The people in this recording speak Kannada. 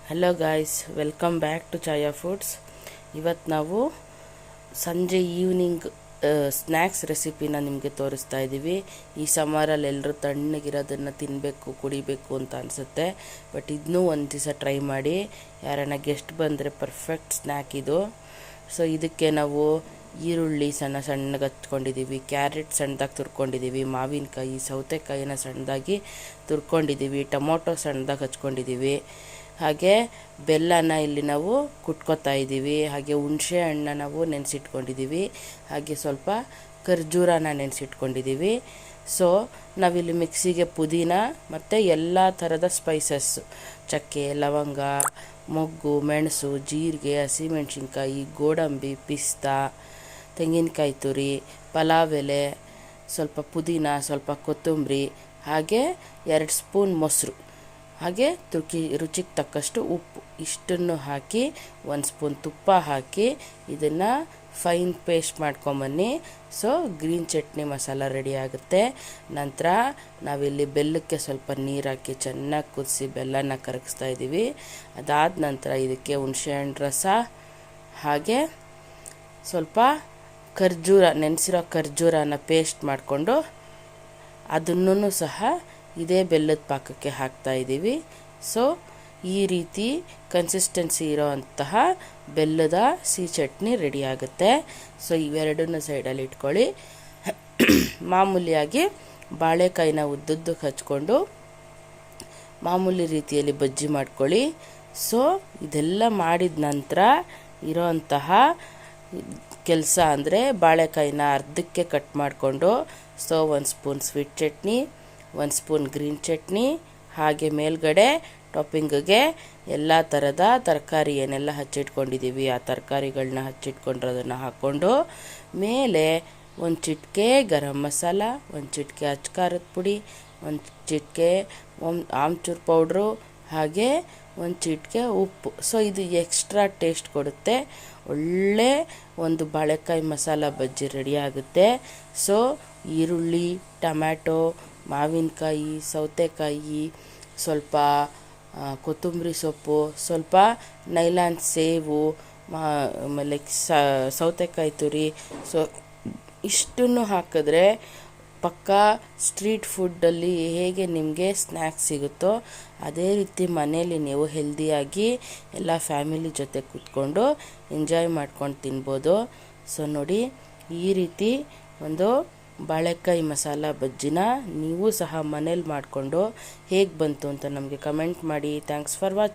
Hello guys, welcome back to Chaya foods. ಇವತ್ತು ನಾವು ಸಂಜೆ ಈವ್ನಿಂಗ್ ಸ್ನ್ಯಾಕ್ಸ್ ರೆಸಿಪಿನ ನಿಮಗೆ ತೋರಿಸ್ತಾ ಇದ್ದೀವಿ. ಈ ಸಮ್ಮರಲ್ಲಿ ಎಲ್ಲರೂ ತಣ್ಣಗಿರೋದನ್ನು ತಿನ್ನಬೇಕು, ಕುಡಿಬೇಕು ಅಂತ ಅನಿಸುತ್ತೆ. ಬಟ್ ಇದನ್ನೂ ಒಂದು ದಿವಸ ಟ್ರೈ ಮಾಡಿ. ಯಾರನ್ನ ಗೆಸ್ಟ್ ಬಂದರೆ ಪರ್ಫೆಕ್ಟ್ ಸ್ನ್ಯಾಕ್ ಇದು. ಸೊ ಇದಕ್ಕೆ ನಾವು ಈರುಳ್ಳಿ ಸಣ್ಣ ಸಣ್ಣಗೆ ಹಚ್ಕೊಂಡಿದ್ದೀವಿ, ಕ್ಯಾರೆಟ್ ಸಣ್ಣದಾಗಿ ತುರ್ಕೊಂಡಿದ್ದೀವಿ, ಮಾವಿನಕಾಯಿ ಸೌತೆಕಾಯಿನ ಸಣ್ಣದಾಗಿ ತುರ್ಕೊಂಡಿದ್ದೀವಿ, ಟೊಮೊಟೊ ಸಣ್ಣದಾಗಿ ಹಚ್ಕೊಂಡಿದ್ದೀವಿ, ಹಾಗೆ ಬೆಲ್ಲನ ಇಲ್ಲಿ ನಾವು ಕುಟ್ಕೋತಾ ಇದ್ದೀವಿ, ಹಾಗೆ ಹುಣಸೆ ಹಣ್ಣನ್ನ ನಾವು ನೆನೆಸಿಟ್ಕೊಂಡಿದ್ದೀವಿ, ಹಾಗೆ ಸ್ವಲ್ಪ ಖರ್ಜೂರನ ನೆನೆಸಿಟ್ಕೊಂಡಿದ್ದೀವಿ. ಸೊ ನಾವಿಲ್ಲಿ ಮಿಕ್ಸಿಗೆ ಪುದೀನ ಮತ್ತು ಎಲ್ಲ ಥರದ ಸ್ಪೈಸಸ್ಸು, ಚಕ್ಕೆ, ಲವಂಗ, ಮೊಗ್ಗು, ಮೆಣಸು, ಜೀರಿಗೆ, ಹಸಿಮೆಣಸಿನ್ಕಾಯಿ, ಗೋಡಂಬಿ, ಪಿಸ್ತಾ, ತೆಂಗಿನಕಾಯಿ ತುರಿ, ಪಲಾವ್ ಎಲೆ, ಸ್ವಲ್ಪ ಪುದೀನ, ಸ್ವಲ್ಪ ಕೊತ್ತಂಬರಿ, ಹಾಗೆ 2 ಸ್ಪೂನ್ ಮೊಸರು, ಹಾಗೆ ರುಚಿಗೆ ತಕ್ಕಷ್ಟು ಉಪ್ಪು, ಇಷ್ಟನ್ನು ಹಾಕಿ 1 ಸ್ಪೂನ್ ತುಪ್ಪ ಹಾಕಿ ಇದನ್ನು ಫೈನ್ ಪೇಸ್ಟ್ ಮಾಡ್ಕೊಂಬನ್ನಿ. So green chutney masala ready ಆಗುತ್ತೆ. ನಂತರ ನಾವಿಲ್ಲಿ ಬೆಲ್ಲಕ್ಕೆ ಸ್ವಲ್ಪ ನೀರು ಹಾಕಿ ಚೆನ್ನಾಗಿ ಕುದಿಸಿ ಬೆಲ್ಲನ ಕರಗಿಸ್ತಾ ಇದ್ದೀವಿ. ಅದಾದ ನಂತರ ಇದಕ್ಕೆ ಹುಣಸೆಹಣ್ಣು ರಸ, ಹಾಗೆ ಸ್ವಲ್ಪ ಖರ್ಜೂರ, ನೆನೆಸಿರೋ ಖರ್ಜೂರನ ಪೇಸ್ಟ್ ಮಾಡಿಕೊಂಡು ಅದನ್ನೂ ಸಹ ಇದೇ ಬೆಲ್ಲದ ಪಾಕಕ್ಕೆ ಹಾಕ್ತಾ ಇದ್ದೀವಿ. ಸೊ ಈ ರೀತಿ ಕನ್ಸಿಸ್ಟೆನ್ಸಿ ಇರೋವಂತಹ ಬೆಲ್ಲದ ಸಿಹಿ ಚಟ್ನಿ ರೆಡಿ ಆಗುತ್ತೆ. ಸೊ ಇವೆರಡನ್ನು ಸೈಡಲ್ಲಿ ಇಟ್ಕೊಳ್ಳಿ. ಮಾಮೂಲಿಯಾಗಿ ಬಾಳೆಕಾಯಿನ ಉದ್ದುದ್ದಕ್ಕೆ ಹಚ್ಕೊಂಡು ಮಾಮೂಲಿ ರೀತಿಯಲ್ಲಿ ಬಜ್ಜಿ ಮಾಡ್ಕೊಳ್ಳಿ. ಸೊ ಇದೆಲ್ಲ ಮಾಡಿದ ನಂತರ ಇರೋವಂತಹ ಕೆಲಸ ಅಂದರೆ ಬಾಳೆಕಾಯಿನ ಅರ್ಧಕ್ಕೆ ಕಟ್ ಮಾಡಿಕೊಂಡು, so 1 spoon sweet chutney, 1 spoon green chutney, ಹಾಗೆ ಮೇಲ್ಗಡೆ ಟಾಪಿಂಗಿಗೆ ಎಲ್ಲ ಥರದ ತರಕಾರಿ ಏನೆಲ್ಲ ಹಚ್ಚಿಟ್ಕೊಂಡಿದ್ದೀವಿ ಆ ತರಕಾರಿಗಳನ್ನ ಹಚ್ಚಿಟ್ಕೊಂಡಿರೋದನ್ನು ಹಾಕ್ಕೊಂಡು, ಮೇಲೆ 1 ಚಿಟಿಕೆ ಗರಂ ಮಸಾಲ, 1 ಚಿಟಿಕೆ ಅಚ್ಕಾರದ ಪುಡಿ, 1 ಚಿಟಿಕೆ ಆಮ್ಚೂರ್ ಪೌಡ್ರು, ಹಾಗೆ 1 ಚಿಟಿಕೆ ಉಪ್ಪು. ಸೊ ಇದು ಎಕ್ಸ್ಟ್ರಾ ಟೇಸ್ಟ್ ಕೊಡುತ್ತೆ. ಒಳ್ಳೆ ಒಂದು ಬಾಳೆಕಾಯಿ ಮಸಾಲ ಬಜ್ಜಿ ರೆಡಿ ಆಗುತ್ತೆ. ಸೊ ಈರುಳ್ಳಿ, ಟೊಮ್ಯಾಟೊ, ಮಾವಿನಕಾಯಿ, ಸೌತೆಕಾಯಿ, ಸ್ವಲ್ಪ ಕೊತ್ತಂಬರಿ ಸೊಪ್ಪು, ಸ್ವಲ್ಪ ನೈಲಾನ್ ಸೇವು, ಆಮೇಲೆ ಸೌತೆಕಾಯಿ ತುರಿ, ಸೊ ಇಷ್ಟನ್ನು ಹಾಕಿದ್ರೆ ಪಕ್ಕಾ ಸ್ಟ್ರೀಟ್ ಫುಡ್ಡಲ್ಲಿ ಹೇಗೆ ನಿಮಗೆ ಸ್ನ್ಯಾಕ್ಸ್ ಸಿಗುತ್ತೋ ಅದೇ ರೀತಿ ಮನೇಲಿ ನೀವು ಹೆಲ್ದಿಯಾಗಿ ಎಲ್ಲ ಫ್ಯಾಮಿಲಿ ಜೊತೆ ಕೂತ್ಕೊಂಡು ಎಂಜಾಯ್ ಮಾಡ್ಕೊಂಡು ತಿನ್ಬೋದು. ಸೊ ನೋಡಿ, ಈ ರೀತಿ ಒಂದು ಬಾಳೆಕಾಯಿ ಮಸಾಲ ಬಜ್ಜಿನ ನೀವು ಸಹ ಮನೇಲಿ ಮಾಡಿಕೊಂಡು ಹೇಗೆ ಬಂತು ಅಂತ ನಮಗೆ ಕಮೆಂಟ್ ಮಾಡಿ. Thanks for watching.